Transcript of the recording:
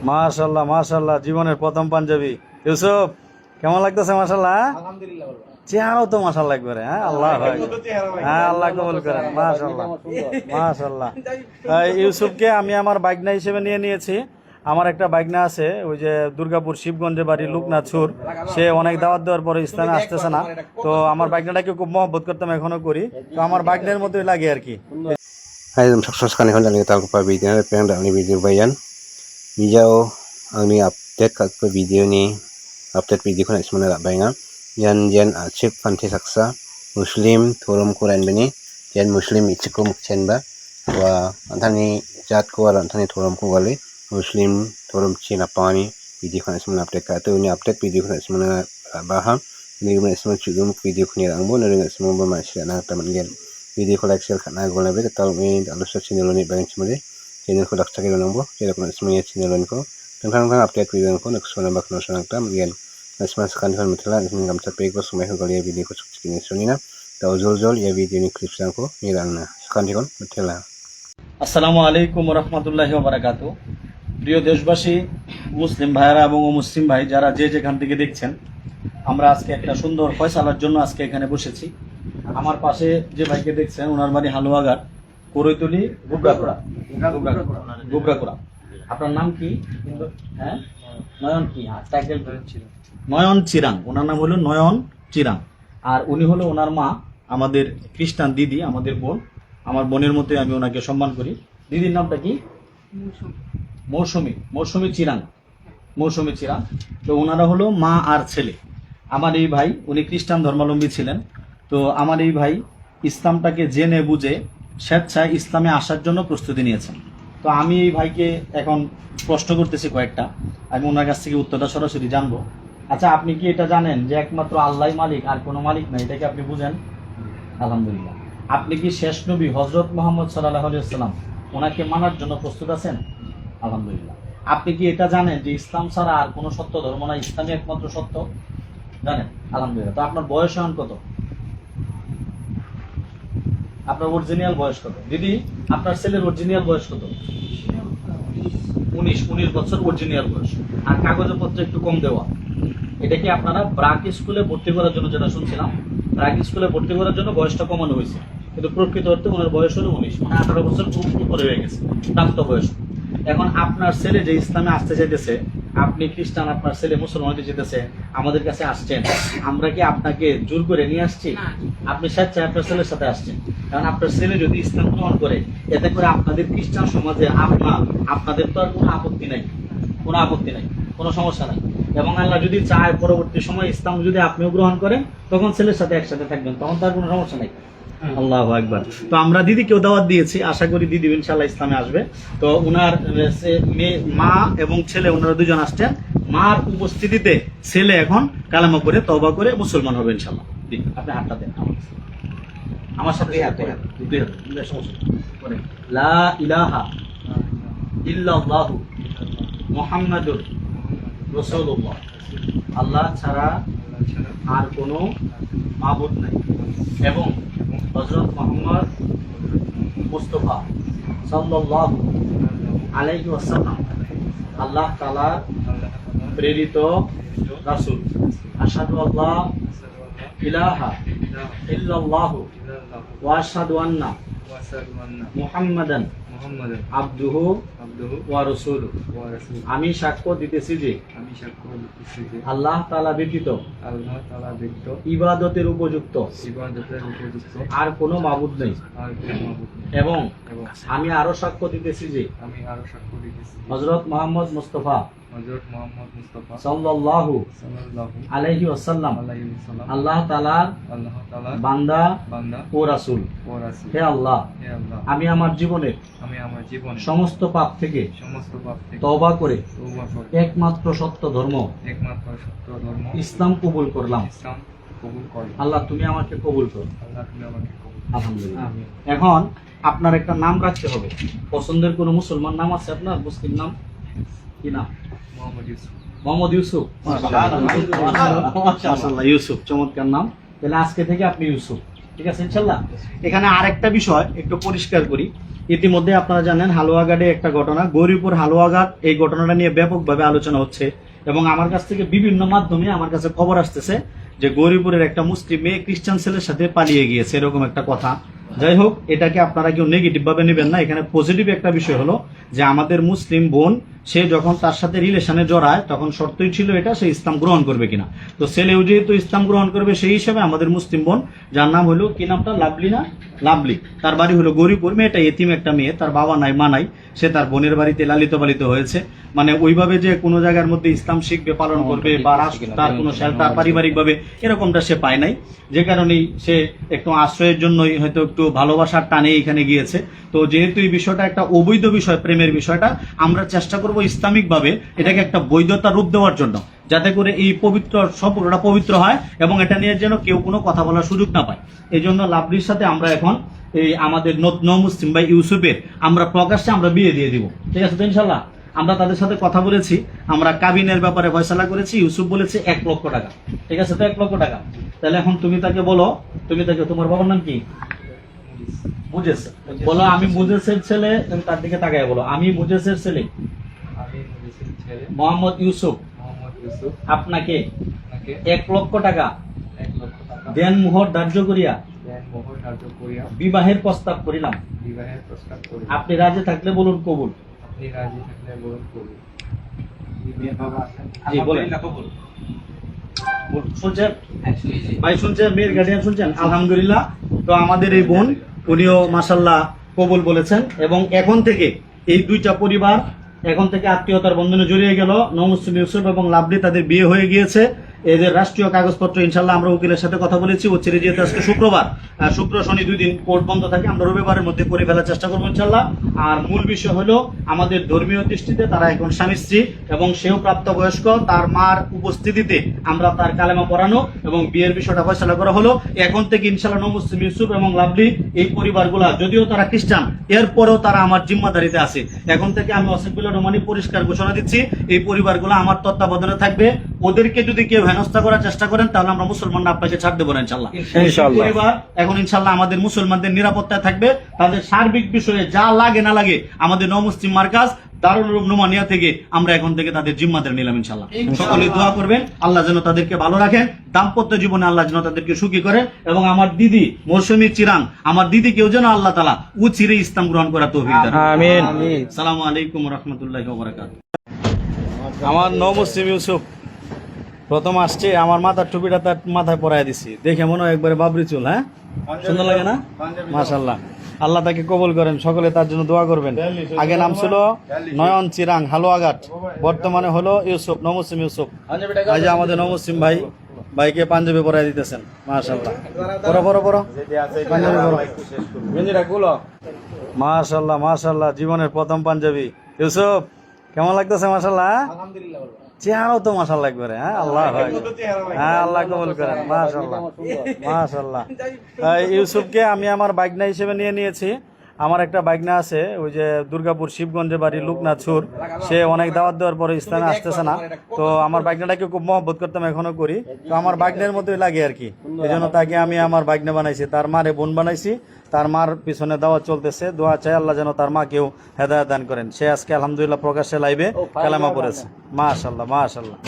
মাশাআল্লাহ মাশাআল্লাহ, জীবনের প্রথম পাঞ্জাবি। ইউসুফ কেমন লাগতেছে? মাশাআল্লাহ, চেহারাও তো মাশাআল্লাহ একবারে। হ্যাঁ আল্লাহ, হ্যাঁ আল্লাহ কবুল করেন। মাশাআল্লাহ মাশাআল্লাহ। ইউসুফকে আমি আমার বাইগনা হিসেবে নিয়ে নিয়েছি। আমার একটা বাইগনা আছে ওই যে দুর্গাপুর শিবগঞ্জে বাড়ি, লোকনাথ সুর। সে অনেক দাওয়াত দেওয়ার পরে ইসলামে আসতেছে না, তো আমার বাইগনাটাকে খুব মহব্বত করতাম, এখনো করি। তো আমার বাইগনের মতোই লাগে আর কি। Hai sukses kan ikon dari tahu ke video ni pengen dari video bayan video ini update ke video ni update video kan semua nak bayang yan acip fanti saksa muslim thurum Quran bini yan muslim ichikum chenba wa antani jat ko ar antani thurum ko gale muslim thurum china pani video kan semua update ka tu ni update video kan semua baham ni semua chudum video ni angbo ni semua bermaksud nak teman gen video ko like share kana gol nabe tahu ni alusha channel ni bang chimule channel ko daksa kilo nambo kira ko semua channel ko tentang update video ko nak sona bak no sona tam gen asma sekan kan metela ni ngam capai ko semua ko galia video ko chukini sunina tahu jol ya video ni clip sang ko ni rangna sekan kon metela। আসসালামু আলাইকুম ওয়া রাহমাতুল্লাহি ওয়া বারাকাতুহু। প্রিয় দেশবাসী, মুসলিম ভাইরা এবং অমুসলিম ভাই যারা যে যেখান থেকে দেখছেন, আমরা আজকে একটা সুন্দর ফয়সালার জন্য আজকে এখানে বসেছি। আমার পাশে যে ভাইকে দেখছেন ওনার বাড়ি হালুয়াঘাট, করৈতলি, গুবরাকুড়া। আপনার নাম কি? হ্যাঁ, নয়ন কি? টাইটেল নয়ন চিরাং। ওনার নাম হলো নয়ন চিরাং। আর উনি হলো ওনার মা, আমাদের খ্রিস্টান দিদি, আমাদের বোন। আমার বোনের মতোই আমি ওনাকে সম্মান করি। দিদির নামটা কি? মৌসুমী চিরাং। তো ওনারা হলো মা আর ছেলে। আমার এই ভাই উনি খ্রিস্টান ধর্মাবলম্বী ছিলেন। তো আমার এই ভাই ইসলামটাকে জেনে বুঝে স্বেচ্ছায় ইসলামে আসার জন্য প্রস্তুতি নিয়েছেন। তো আমি এই ভাইকে এখন প্রশ্ন করতেছি কয়েকটা, আমি ওনার কাছ থেকে উত্তরটা সরাসরি জানবো। আচ্ছা, আপনি কি এটা জানেন যে একমাত্র আল্লাহই মালিক, আর কোনো মালিক নাই? এটা কি আপনি বুঝেন? আলহামদুলিল্লাহ। আপনি কি শেষ নবী হযরত মুহাম্মদ সাল্লাল্লাহু আলাইহি ওয়াসাল্লাম ওনাকে মানার জন্য প্রস্তুত আছেন? আলহামদুলিল্লাহ। আপনি কি এটা জানেন যে ইসলাম ছাড়া আর কোনো সত্য ধর্ম নাই, ইসলামই একমাত্র সত্য? জানেন? আলহামদুলিল্লাহ। তো আপনার বয়স এখন কত? আপনার অরিজিনাল বয়স কত? দিদি, আপনার ছেলের অরিজিনাল বয়স কত? 19 বছর অরিজিনাল বয়স। আর কাগজে পত্র একটু কম দেওয়া। এটা কি আপনারা ব্রাক স্কুলে ভর্তি করার জন্য, যেটা শুনছিলাম ব্রাক স্কুলে ভর্তি করার জন্য বয়সটা কমানো হয়েছে, কিন্তু প্রকৃত অর্থে ওনার বয়স হলো 19, মানে 18 বছর উপরে হয়ে গেছে, প্রাপ্ত বয়স। এখন আপনার ছেলে যে ইসলামে আসতে চাইতেছে, আপনি খ্রিস্টান, আপনার ছেলে মুসলমান হতে যেতেছে, আমাদের কাছে আসছেন, আমরা কি আপনাকে জোর করে নিয়ে আসছি? আপনি স্বেচ্ছায় আপনার ছেলের সাথে আসছেন। কারণ আপনার ছেলে যদি ইসলাম গ্রহণ করে, এতে করে আপনাদের খ্রিস্টান সমাজে আপনাদের তো আর কোনো আপত্তি নাই, কোনো সমস্যা নাই। এবং আল্লাহ যদি চায় পরবর্তী সময় ইসলাম যদি আপনিও গ্রহণ করেন, তখন ছেলের সাথে একসাথে থাকবেন, তখন তার কোনো সমস্যা নাই। আল্লাহু আকবার। তো আমরা দিদিকেও দাওয়াত দিয়েছি, আশা করি দিদি ইনশাআল্লাহ ইসলামে আসবে। তো ওনার মা এবং ছেলে ওনারা দুজন আসছেন। মার উপস্থিতিতে ছেলে এখন কালেমা করে তওবা করে মুসলমান হবে ইনশাআল্লাহ। আপনি হাতটা দেন আমার সাথে, লা ইলাহা ইল্লাল্লাহু মুহাম্মাদুর রাসূলুল্লাহ। আল্লাহ ছাড়া আর কোনো মাবুদ নাই, এবং হযরত মুহাম্মদ মুস্তাফা সাল্লাল্লাহু আলাইহি ওয়াসাল্লাম আল্লাহ তাআলার প্রেরিত রাসূল। আশহাদু আল্লা ইলাহা ইল্লাল্লাহু ওয়া আশহাদু আন্না মুহাম্মাদান আবদুহু ওয়া রাসূলুহু। আমি সাক্ষ্য দিতেছি যে আল্লাহ তাআলা ব্যতীত ইবাদতের উপযুক্ত আর কোনো মাবুদ নেই, এবং আমি আরো সাক্ষ্য দিতেছি যে হযরত মুহাম্মদ মুস্তাফা সাল্লাল্লাহু আলাইহি ওয়াসাল্লাম আল্লাহ তাআলার বান্দা ও রাসূল। হে আল্লাহ, আমি আমার জীবনে সমস্ত পাপ থেকে তওবা করে একমাত্র সত্য ধর্ম ইসলাম কবুল করলাম। আল্লাহ তুমি আমাকে কবুল করো। আলহামদুলিল্লাহ। এখন আপনার একটা নাম রাখতে হবে। পছন্দের কোনো মুসলমান নাম আছে আপনার? মুসলিম নাম কি নাম? মোহাম্মদ ইউসুফ। মাশাআল্লাহ, ইউসুফ চমৎকার নাম। তাহলে আজকে থেকে আপনি ইউসুফ, ঠিক আছে ইনশাআল্লাহ। এখানে আরেকটা বিষয় একটু পরিষ্কার করি। ইতিমধ্যে আপনারা জানেন হালুয়াঘাটে একটা ঘটনা, গৌরীপুর হালুয়াঘাট, এই ঘটনাটা নিয়ে ব্যাপকভাবে আলোচনা হচ্ছে এবং আমার কাছ থেকে বিভিন্ন মাধ্যমে আমার কাছে খবর আসতেছে যে গৌরীপুরের একটা মুসলিম মেয়ে খ্রিস্টান ছেলের সাথে পালিয়ে গিয়েছে, এরকম একটা কথা। যাই হোক, এটাকে আপনারা কেউ নেগেটিভ ভাবে নেবেন না। এখানে পজিটিভ একটা বিষয় হলো যে আমাদের মুসলিম বোন সে যখন তার সাথে রিলেশনে জড়ায় তখন শর্তই ছিল এটা সে ইসলাম গ্রহণ করবে কিনা। তো ছেলেও যেহেতু ইসলাম গ্রহণ করবে সেই হিসাবে আমাদের মুসলিম বোন, যার নাম হলো কি নামটা, লাভলি না, লাভলি, তার বাড়ি হলো গৌরীপুর। মেয়েটা এতিম একটা মেয়ে, তার বাবা নাই মা নাই, সে তার বোনের বাড়িতে লালিত পালিত হয়েছে। মানে ওইভাবে যে কোনো জায়গার মধ্যে ইসলাম শিখবে, পালন করবে বা তার কোনো শেল্টার পারিবারিক ভাবে এরকমটা সে পায় নাই, যে কারণেই সে একটু আশ্রয়ের জন্যই হয়তো একটু ভালোবাসার টানে এখানে গিয়েছে। তো যেহেতু এই বিষয়টা একটা অবৈধ বিষয়, প্রেমের বিষয়টা, আমরা চেষ্টা করব ইসলামিক ভাবে এটাকে একটা বৈধতা রূপ দেওয়ার জন্য, যাতে করে এই পবিত্র সম্পর্কটা পবিত্র হয় এবং এটা নিয়ে যেন কেউ কোনো কথা বলার সুযোগ না পায়। এই জন্য লাভলির সাথে আমরা এখন এই আমাদের মুসলিম ভাই ইউসুফের আমরা প্রকাশ্যে আমরা বিয়ে দিয়ে দিব, ঠিক আছে তো ইনশাল্লাহ। আমরা তাদের সাথে কথা বলেছি, আমরা কাবিনের ব্যাপারে ফয়সালা করেছি। ইউসুফ বলেছে 1 লক্ষ টাকা, ঠিক আছে তো 1 লক্ষ টাকা। তাহলে এখন তুমি তাকে বলো, তোমার বাবার নাম কি? মুজেস। বলো আমি মুজেসের ছেলে, তুমি তার দিকে তাকায় বলো, আমি মুজেসের ছেলে মোহাম্মদ ইউসুফ আপনাকে 1 লক্ষ টাকা দেন মোহর ধার্য করিয়া বিবাহের প্রস্তাব করিলাম। আপনি রাজি থাকলে বলুন কবুল। জি বলেন। শুনছেন ভাই, শুনছেন, মেয়ের গার্ডিয়ান শুনছেন? আলহামদুলিল্লাহ। তো আমাদের এই বোন, উনিও মাশাআল্লাহ কবুল বলেছেন এবং এখন থেকে এই দুইটা পরিবার এখন থেকে আত্মীয়তার বন্ধনে জড়িয়ে গেল। মুসলিম ইউসুফ এবং লাভলি তাদের বিয়ে হয়ে গিয়েছে। এদের রাষ্ট্রীয় কাগজপত্র ইনশাল্লাহ আমরা উকিলের সাথে কথা বলেছি, ও ছেড়ে যেহেতু আজকে শুক্রবার, শুক্র শনি 2 দিন কোর্ট বন্ধ থাকে, আমরা রবিবারের মধ্যে করে ফেলার চেষ্টা করবো ইনশাল্লাহ। আর মূল বিষয় হলো আমাদের ধর্মীয় দৃষ্টিতে তারা এখন স্বামী স্ত্রী এবং সেও প্রাপ্তবয়স্ক, তার মার উপস্থিতিতে আমরা তার কালেমা পড়ানো এবং বিয়ের বিষয়টা ফয়সালা করা হলো। এখন থেকে ইনশাল্লাহ মুসলিম ইউসুফ এবং লাভলি এই পরিবারগুলা, যদিও তারা খ্রিস্টান, এরপরেও তারা আমার জিম্মাদারিতে আছে। এখন থেকে আমি অসিফুল্লাহ রহমানী পরিষ্কার ঘোষণা দিচ্ছি, এই পরিবারগুলো আমার তত্ত্বাবধানে থাকবে। ওদেরকে যদি কেউ হেনস্থা করার চেষ্টা করেন তাহলে আমরা মুসলমানরা আপনাকে ছাড় দেবো না ইনশাল্লাহ। পরিবার এখন ইনশাল্লাহ আমাদের মুসলমানদের নিরাপত্তায় থাকবে। তাদের সার্বিক বিষয়ে যা লাগে না লাগে আমাদের মুসলিম মার্কাজ দারুল উলুম নোমানিয়া থেকে আমরা এখন থেকে তাদের জিম্মাদার নিলাম ইনশাল্লাহ। সকলে দোয়া করবেন আল্লাহ যেন তাদেরকে ভালো রাখেন, দাম্পত্য জীবনে আল্লাহ যেন তাদেরকে সুখী করেন এবং আমার দিদি মৌসুমী চিরাং, আমার দিদিকেও যেন আল্লাহ তাআলা ও চিরে ইসলাম গ্রহণ করার তৌফিক দেন। আমিন। আসসালামু আলাইকুম ওয়া রাহমাতুল্লাহি ওয়া বারাকাতুহু। আমার মুসলিম ইউসুফ প্রথম আসছে, আমার মাথার টুপিটা তার মাথায় পরাই দিছি, দেখে মনে হয় একবারে বাবরি চুল। হ্যাঁ, সুন্দর লাগে না? মাশাআল্লাহ, আল্লাহ তাকে কবুল করেন, সকলে তার জন্য দোয়া করবেন। আগে নাম ছিল নয়ন চিরাং হালুয়াঘাট, বর্তমানে হলো ইউসুফ, মুসলিম ইউসুফ। এই যে আমাদের মুসলিম ভাইকে পাঞ্জাবি পরাই দিতেছেন, মাশাআল্লাহ। পরো পাঞ্জাবি পরো, মাশাআল্লাহ মাশাআল্লাহ, জীবনের প্রথম পাঞ্জাবি। ইউসুফ কেমন লাগতেছে? মাশাআল্লাহ, চেহারাও তো মাশাআল্লাহ একবারে। হ্যাঁ, আল্লাহ হ্যাঁ, আল্লাহ কবুল করেন। মাশাআল্লাহ মাশাআল্লাহ। ইউসুফকে আমি আমার বাইকনা হিসেবে নিয়ে নিয়েছি। আমার একটা বাইকনা আছে, ওই যে দুর্গাপুর শিবগঞ্জে বাড়ি, লোকনাথ সুর। সে অনেক দাওয়াত দেওয়ার পরে ইসলামে আসতেছে না, তো আমার বাইকনাটাকে খুব মহব্বত করতাম, এখনো করি। তো আমার বাইকনের মতোই লাগে আর কি, এই জন্য তাকে আমি আমার বাইকনা বানাইছি। তার মারে বোন বানাইছি, তার মার পিছনে দাওয়াত চলতেছে। দোয়া চাই আল্লাহ যেন তার মাকেও হেদায়েত দান করেন। সে আজকে আলহামদুলিল্লাহ প্রকাশ্যে লাইভে কালেমা পড়েছে। মাশাআল্লাহ মাশাআল্লাহ।